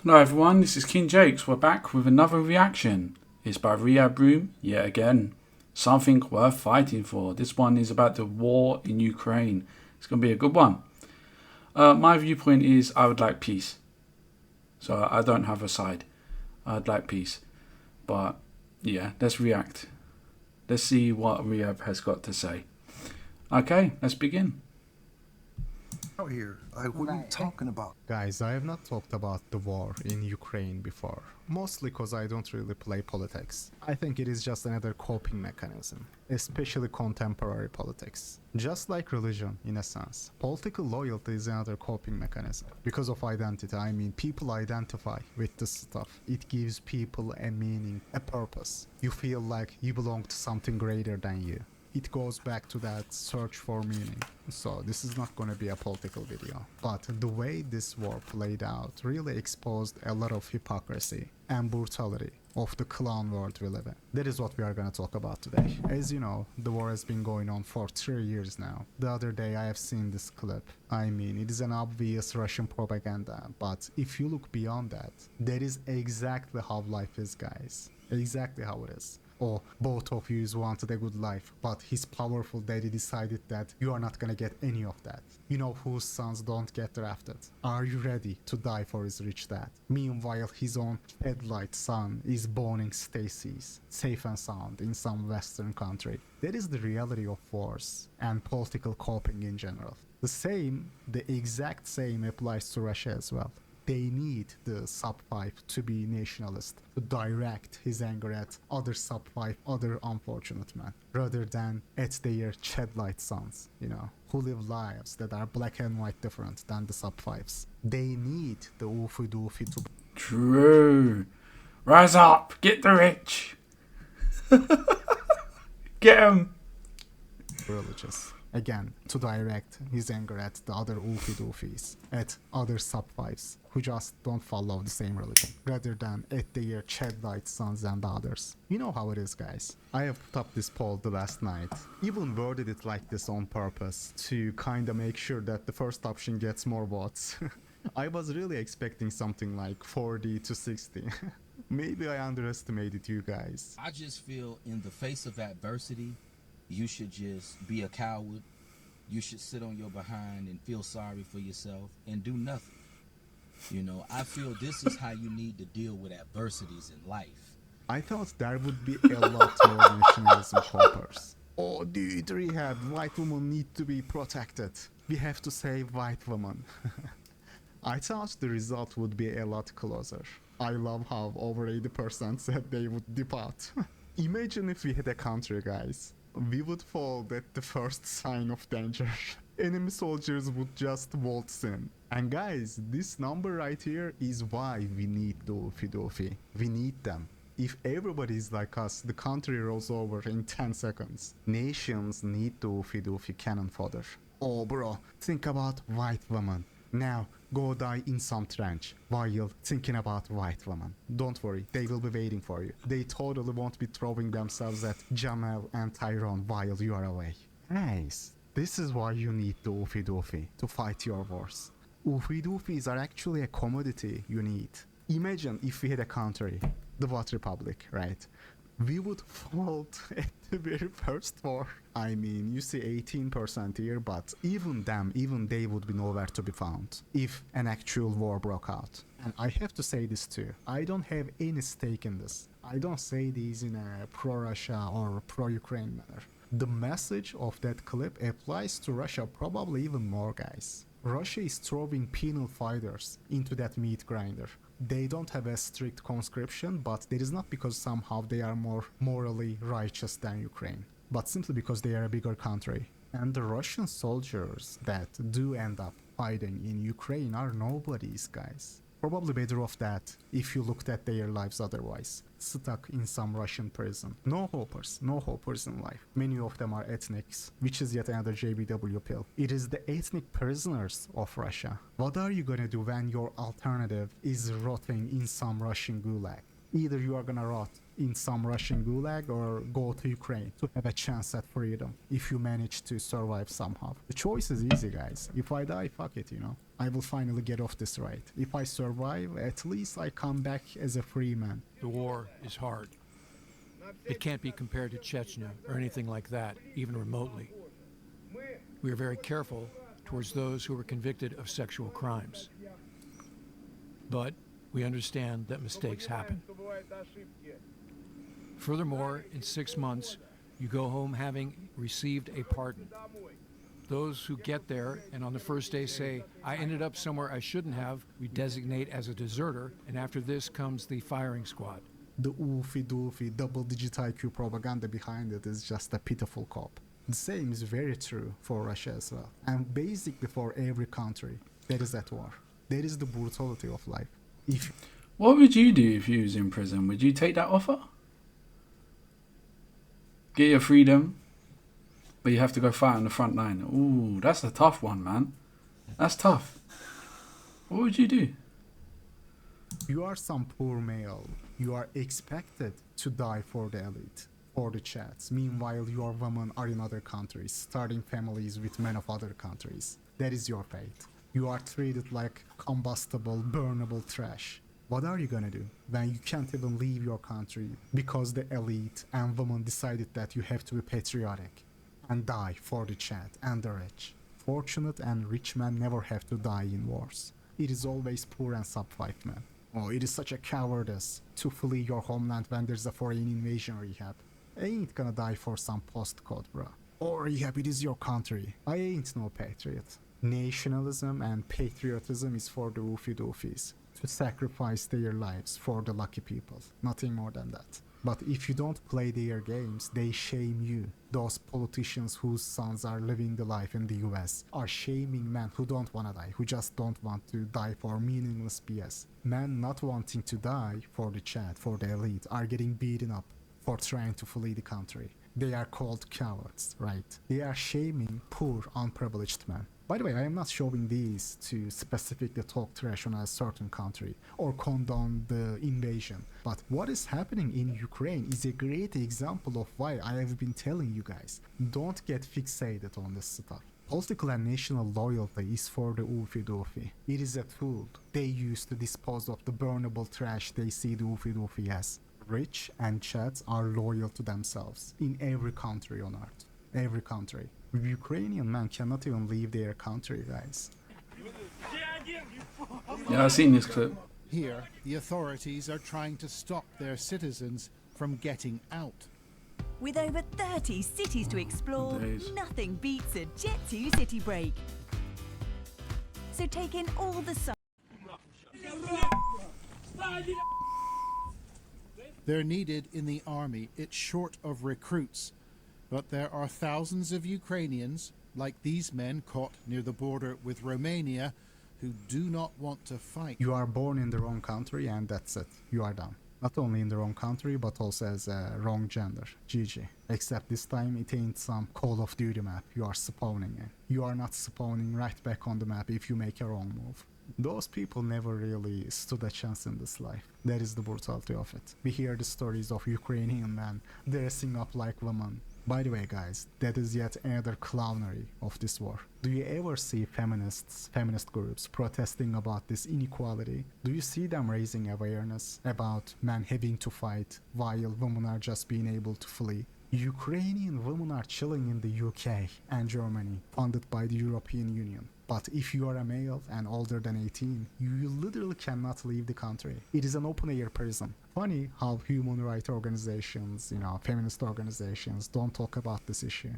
Hello everyone, this is King Jakes. We're back with another reaction. It's by Rehab Room, yet again. Something worth fighting for. This one is about the war in Ukraine. It's going to be a good one. My viewpoint is I would like peace. So I don't have a side. I'd like peace. But yeah, let's react. Let's see what Rehab has got to say. Okay, let's begin. Out here, what are you talking about? Guys, I have not talked about the war in Ukraine before, mostly because I don't really play politics. I think it is just another coping mechanism, especially contemporary politics. Just like religion, in a sense, political loyalty is another coping mechanism. Because of identity, I mean people identify with this stuff. It gives people a meaning, a purpose. You feel like you belong to something greater than you. It goes back to that search for meaning. So this is not gonna be a political video, but the way this war played out really exposed a lot of hypocrisy and brutality of the clown world we live in. That is what we are gonna talk about today. As you know, the war has been going on for 3 years now. The other day I have seen this clip. I mean, it is an obvious Russian propaganda, but if you look beyond that, that is exactly how life is, guys. Exactly how it is. Or both of you wanted a good life, but his powerful daddy decided that you are not gonna get any of that. You know whose sons don't get drafted. Are you ready to die for his rich dad? Meanwhile, his own headlight son is boning Stacy's, safe and sound in some western country. That is the reality of wars and political coping in general. The exact same applies to Russia as well. They need the sub-5 to be nationalist, to direct his anger at other sub-5, other unfortunate men, rather than at their Chadlight sons, you know, who live lives that are black and white different than the sub-5s. They need the oofy doofy to... True. Rise up, get the rich. Get 'em. religious. Again, to direct his anger at the other oofy doofies, at other sub-5s, who just don't follow the same religion, rather than at their Chadlight sons and others. You know how it is, guys. I have put up this poll the last night, even worded it like this on purpose, to kinda make sure that the first option gets more votes. I was really expecting something like 40 to 60. Maybe I underestimated you guys. I just feel in the face of adversity, you should just be a coward. You should sit on your behind and feel sorry for yourself and do nothing. You know, I feel this is how you need to deal with adversities in life. I thought there would be a lot more nationalism poppers. Oh dude, rehab, white women need to be protected. We have to save white women. I thought the result would be a lot closer. I love how over 80% said they would dip out. Imagine if we had a country, guys. We would fall at the first sign of danger. Enemy soldiers would just waltz in. And guys, this number right here is why we need the Doofy. We need them. If everybody is like us, the country rolls over in 10 seconds. Nations need the Doofy cannon fodder. Oh bro, think about white women. Now, go die in some trench while thinking about white women. Don't worry, they will be waiting for you. They totally won't be throwing themselves at Jamal and Tyrone while you are away. Guys, this is why you need the Doofy to fight your wars. Doofys are actually a commodity you need. Imagine if we had a country, the What Republic, right? We would fault at the very first war. I mean, you see 18% here, but even they would be nowhere to be found if an actual war broke out. And I have to say this too, I don't have any stake in this. I don't say these in a pro-Russia or pro-Ukraine manner. The message of that clip applies to Russia probably even more, guys. Russia is throwing penal fighters into that meat grinder. They don't have a strict conscription, but that is not because somehow they are more morally righteous than Ukraine, but simply because they are a bigger country. And the Russian soldiers that do end up fighting in Ukraine are nobodies, guys. Probably better off that if you looked at their lives otherwise, stuck in some Russian prison. No hopers in life. Many of them are ethnics, which is yet another JBW pill. It is the ethnic prisoners of Russia. What are you gonna do when your alternative is rotting in some Russian gulag? Either you are gonna rot in some Russian gulag or go to Ukraine to have a chance at freedom if you manage to survive somehow. The choice is easy, guys. If I die, fuck it, you know. I will finally get off this ride. If I survive, at least I come back as a free man. The war is hard. It can't be compared to Chechnya or anything like that, even remotely. We are very careful towards those who were convicted of sexual crimes. But we understand that mistakes happen. Furthermore, in 6 months, you go home having received a pardon. Those who get there and on the first day say, I ended up somewhere I shouldn't have, we designate as a deserter, and after this comes the firing squad. The oofy doofy double-digit IQ propaganda behind it is just a pitiful cop. The same is very true for Russia as well, and basically for every country that is at war. That is the brutality of life. What would you do if you was in prison? Would you take that offer? Get your freedom, but you have to go fight on the front line. Ooh, that's a tough one, man. That's tough. What would you do? You are some poor male. You are expected to die for the elite, for the chats. Meanwhile, your women are in other countries, starting families with men of other countries. That is your fate. You are treated like combustible, burnable trash. What are you gonna do when you can't even leave your country because the elite and women decided that you have to be patriotic and die for the chat and the rich? Fortunate and rich men never have to die in wars. It is always poor and sub-5 men. Oh, it is such a cowardice to flee your homeland when there's a foreign invasion rehab. I ain't gonna die for some postcode, bro. Or rehab, it is your country. I ain't no patriot. Nationalism and patriotism is for the oofy doofies, to sacrifice their lives for the lucky people, nothing more than that. But if you don't play their games, they shame you. Those politicians whose sons are living the life in the US are shaming men who don't wanna die, who just don't want to die for meaningless BS. Men not wanting to die for the chat, for the elite, are getting beaten up for trying to flee the country. They are called cowards, right? They are shaming poor, unprivileged men. By the way, I am not showing these to specifically talk trash on a certain country or condone the invasion. But what is happening in Ukraine is a great example of why I have been telling you guys, don't get fixated on this stuff. Political and national loyalty is for the oofy doofy. It is a tool they use to dispose of the burnable trash they see the oofy doofy as. Rich and chats are loyal to themselves in every country on earth. Every country. Ukrainian men cannot even leave their country, guys. Yeah, I've seen this clip. Here, the authorities are trying to stop their citizens from getting out. With over 30 cities to explore, Days. nothing beats a Jet 2 city break. So take in all the sun. They're needed in the army. It's short of recruits. But there are thousands of Ukrainians, like these men caught near the border with Romania, who do not want to fight. You are born in the wrong country and that's it. You are done. Not only in the wrong country, but also as a wrong gender. GG. Except this time it ain't some Call of Duty map you are spawning in. You are not spawning right back on the map if you make a wrong move. Those people never really stood a chance in this life. That is the brutality of it. We hear the stories of Ukrainian men dressing up like women. By the way, guys, that is yet another clownery of this war. Do you ever see feminist groups protesting about this inequality? Do you see them raising awareness about men having to fight while women are just being able to flee? Ukrainian women are chilling in the UK and Germany, funded by the European Union. But if you are a male and older than 18, you literally cannot leave the country. It is an open-air prison. Funny how human rights organizations, feminist organizations don't talk about this issue.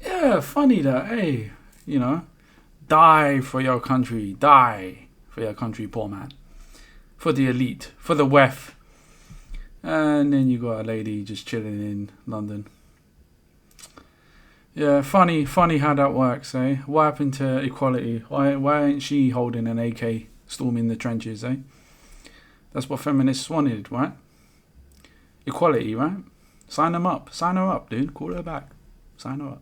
Yeah, funny that, hey, die for your country, die for your country, poor man. For the elite, for the WEF. And then you got a lady just chilling in London. Yeah, funny how that works, eh? What happened to equality? Why ain't she holding an AK, storming the trenches, eh? That's what feminists wanted, right? Equality, right? Sign them up. Sign her up, dude. Call her back. Sign her up.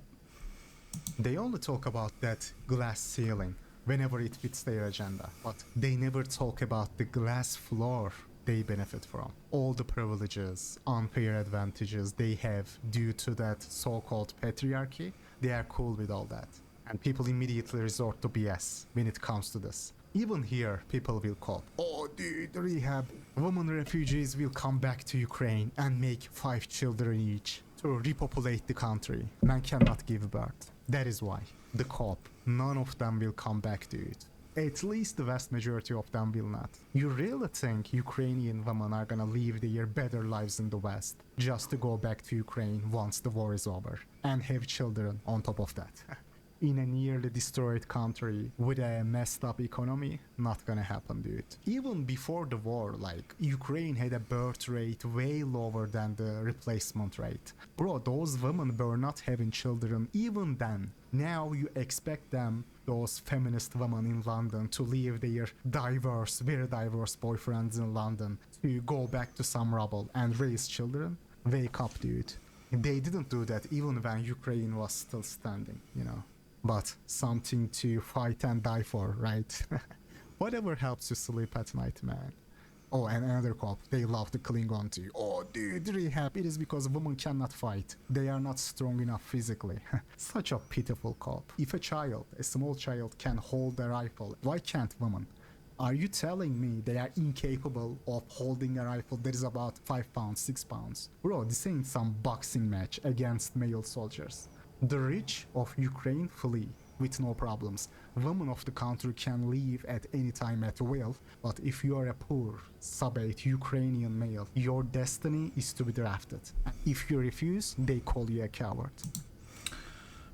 They only talk about that glass ceiling whenever it fits their agenda, but they never talk about the glass floor they benefit from. All the privileges, unfair advantages they have due to that so-called patriarchy, they are cool with all that. And people immediately resort to BS when it comes to this. Even here, people will call, oh dude, rehab, women refugees will come back to Ukraine and make 5 children each to repopulate the country. Man cannot give birth. That is why. The COP, none of them will come back, dude. At least the vast majority of them will not. You really think Ukrainian women are gonna live their better lives in the West just to go back to Ukraine once the war is over and have children on top of that? In a nearly destroyed country with a messed up economy, not gonna happen, dude. Even before the war, like, Ukraine had a birth rate way lower than the replacement rate. Bro, those women were not having children even then. Now you expect them, those feminist women in London, to leave their diverse, very diverse boyfriends in London to go back to some rubble and raise children? Wake up, dude. They didn't do that even when Ukraine was still standing, you know. But something to fight and die for, right? Whatever helps you sleep at night, man. Oh, and another cop, they love to cling on to, oh dude, rehab, it is because women cannot fight. They are not strong enough physically. Such a pitiful cop. If a child, a small child, can hold a rifle, why can't women? Are you telling me they are incapable of holding a rifle that is about 5 pounds, 6 pounds? Bro, this ain't some boxing match against male soldiers. The rich of Ukraine flee with no problems. Women of the country can leave at any time at will, but if you are a poor, sub-8 Ukrainian male, your destiny is to be drafted. If you refuse, they call you a coward.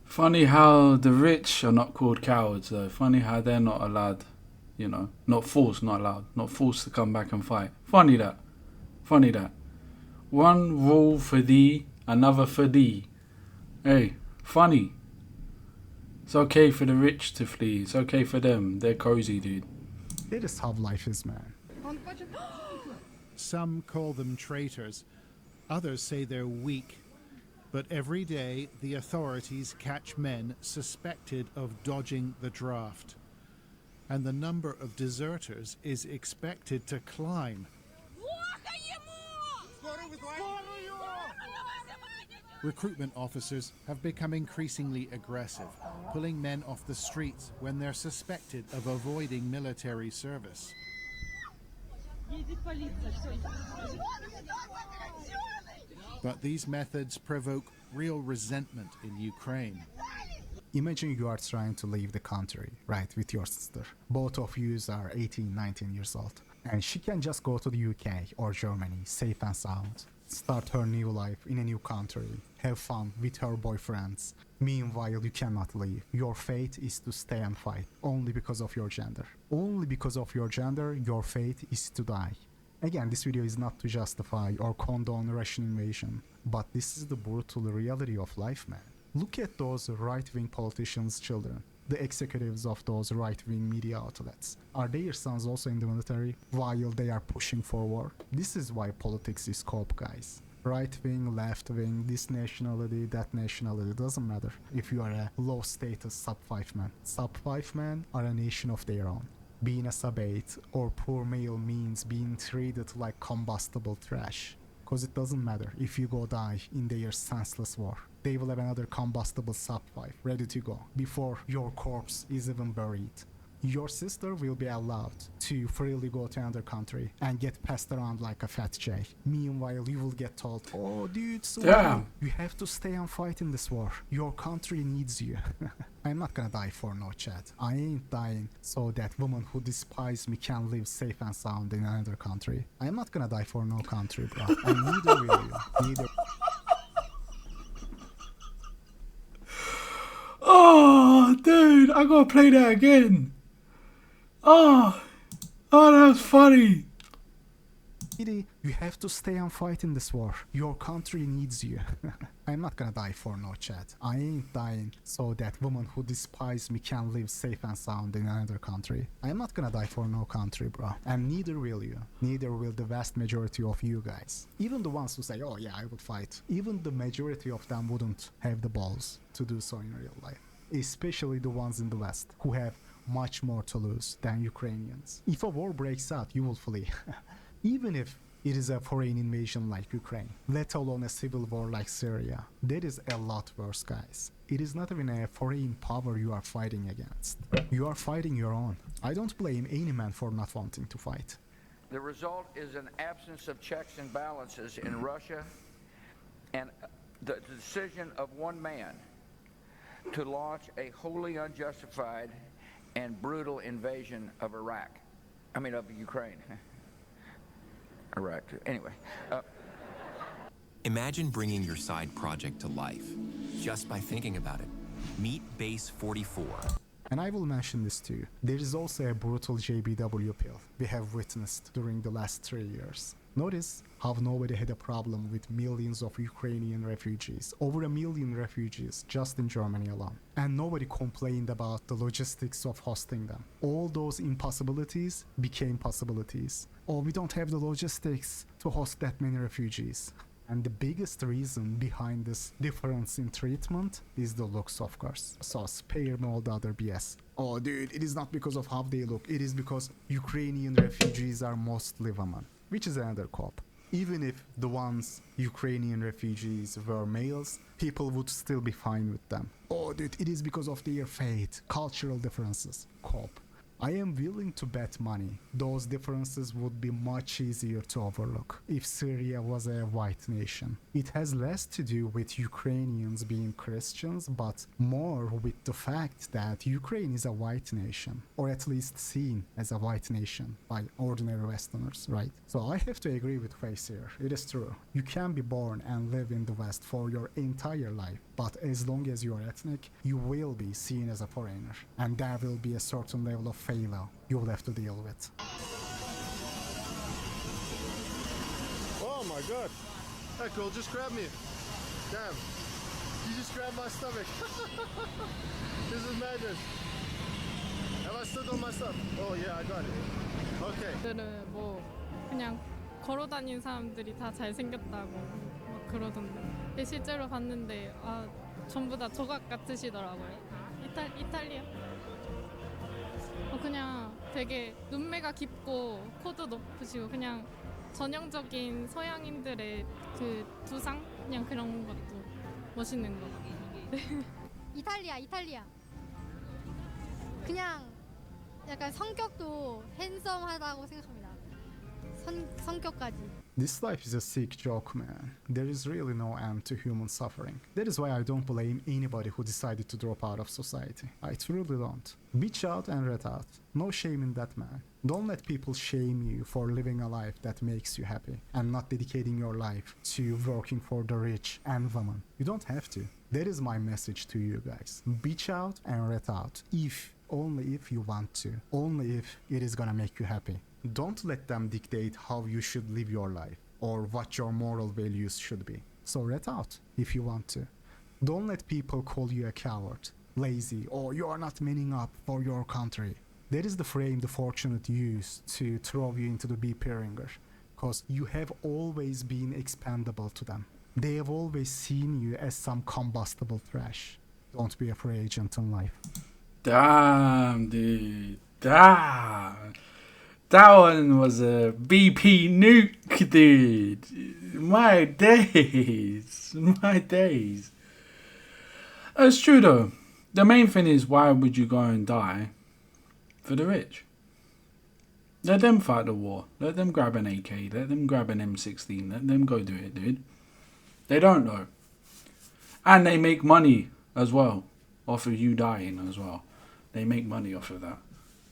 Funny how the rich are not called cowards though. Funny how they're not allowed, you know, not forced to come back and fight. Funny that. One rule for thee, another for thee. Hey, funny. It's okay for the rich to flee. It's okay for them. They're cozy, dude. That is how life is, man. Some call them traitors. Others say they're weak. But every day, the authorities catch men suspected of dodging the draft. And the number of deserters is expected to climb. Recruitment officers have become increasingly aggressive, pulling men off the streets when they're suspected of avoiding military service. But these methods provoke real resentment in Ukraine. Imagine you are trying to leave the country, right, with your sister. Both of you are 18, 19 years old. And she can just go to the UK or Germany, safe and sound. Start her new life in a new country. Have fun with her boyfriends. Meanwhile, you cannot leave. Your fate is to stay and fight, only because of your gender. Only because of your gender, your fate is to die. Again, this video is not to justify or condone Russian invasion, but this is the brutal reality of life, man. Look at those right-wing politicians' children, the executives of those right-wing media outlets. Are their sons also in the military while they are pushing for war? This is why politics is COP, guys. Right-wing, left-wing, this nationality, that nationality, doesn't matter. If you are a low-status sub-5 man. Sub-5 men are a nation of their own. Being a sub-8 or poor male means being treated like combustible trash. Cause it doesn't matter if you go die in their senseless war. They will have another combustible sub-5 ready to go before your corpse is even buried. Your sister will be allowed to freely go to another country and get passed around like a fat J. Meanwhile, you will get told, oh dude, so you have to stay and fight in this war. Your country needs you. I'm not gonna die for no chat. I ain't dying so that women who despise me can live safe and sound in another country. I'm not gonna die for no country, bro. And neither will you. Neither. Oh, dude, I gotta play that again. Oh, that was funny. You have to stay and fight in this war. Your country needs you. I'm not gonna die for no chat. I ain't dying so that women who despise me can live safe and sound in another country. I'm not gonna die for no country, bro. And neither will you. Neither will the vast majority of you guys. Even the ones who say, oh yeah, I would fight. Even the majority of them wouldn't have the balls to do so in real life. Especially the ones in the West who have much more to lose than Ukrainians. If a war breaks out, you will flee. Even if it is a foreign invasion like Ukraine, let alone a civil war like Syria, that is a lot worse, guys. It is not even a foreign power you are fighting against. You are fighting your own. I don't blame any man for not wanting to fight. The result is an absence of checks and balances in Russia and the decision of one man to launch a wholly unjustified and brutal invasion of of Ukraine. Iraq, anyway. Imagine bringing your side project to life just by thinking about it. Meet Base 44. And I will mention this too. There is also a brutal JBW pill we have witnessed during the last 3 years. Notice how nobody had a problem with millions of Ukrainian refugees, over 1 million refugees just in Germany alone. And nobody complained about the logistics of hosting them. All those impossibilities became possibilities. Oh, we don't have the logistics to host that many refugees. And the biggest reason behind this difference in treatment is the looks, of course. So spare me all the other BS. Oh, dude, it is not because of how they look. It is because Ukrainian refugees are mostly women, which is another cop. Even if the ones Ukrainian refugees were males, people would still be fine with them. Oh, dude, it is because of their faith, cultural differences. Cop. I am willing to bet money those differences would be much easier to overlook if Syria was a white nation. It has less to do with Ukrainians being Christians, but more with the fact that Ukraine is a white nation, or at least seen as a white nation by ordinary Westerners, right? So I have to agree with Face here. It is true. You can be born and live in the West for your entire life, but as long as you are ethnic, you will be seen as a foreigner, and there will be a certain level of failure you will have to deal with. Oh my god. That girl just grabbed me. Damn. You just grabbed my stomach. This is madness. Have I still done my stuff? Oh yeah, I got it. Okay. 들은 뭐 그냥 걸어 다니는 사람들이 다 잘생겼다고 막 그러던데. 근데 실제로 봤는데 전부 다 조각 같으시더라고요. 이탈리아. 그냥 되게 눈매가 깊고 코도 높으시고 그냥 전형적인 서양인들의 그 두상 그냥 그런 것도 멋있는 것 같아요. 이탈리아. 그냥 약간 성격도 핸섬하다고 생각합니다. 성격까지. This life is a sick joke, man. There is really no end to human suffering. That is why I don't blame anybody who decided to drop out of society. I truly don't. Bitch out and rat out. No shame in that, man. Don't let people shame you for living a life that makes you happy and not dedicating your life to working for the rich and women. You don't have to. That is my message to you guys. Bitch out and rat out. Only if you want to. Only if it is gonna make you happy. Don't let them dictate how you should live your life or what your moral values should be. So rat out if you want to. Don't let people call you a coward, lazy, or you are not manning up for your country. That is the frame the fortunate use to throw you into the BP ringer, because you have always been expendable to them. They have always seen you as some combustible trash. Don't be a free agent in life. Damn, dude. Damn. That one was a BP nuke, dude. My days. It's true though. The main thing is, why would you go and die for the rich? Let them fight the war. Let them grab an AK. Let them grab an M16. Let them go do it, dude. They don't know. And they make money as well off of you dying as well. They make money off of that.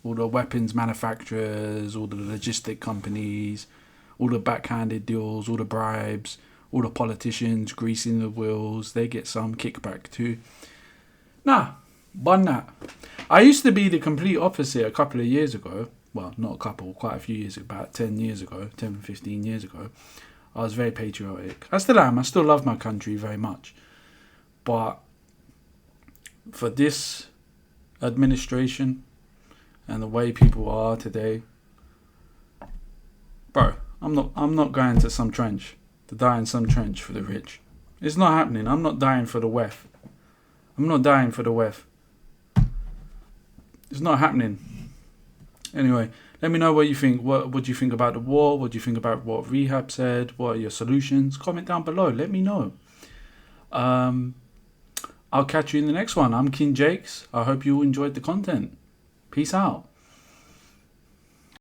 All the weapons manufacturers, all the logistic companies, all the backhanded deals, all the bribes, all the politicians greasing the wheels, they get some kickback too. Nah, bun that. I used to be the complete opposite a couple of years ago. Well, not a couple, quite a few years, about 10 years ago, 10, 15 years ago. I was very patriotic. I still am. I still love my country very much. But for this administration and the way people are today, bro, I'm not going to some trench to die in some trench for the rich. It's not happening. I'm not dying for the WEF. I'm not dying for the WEF. It's not happening. Anyway, Let me know what you think. What do you think about the war? What do you think about what Rehab said? What are your solutions? Comment down below. Let me know. I'll catch you in the next one. I'm King Jakes. I hope you enjoyed the content. Peace out.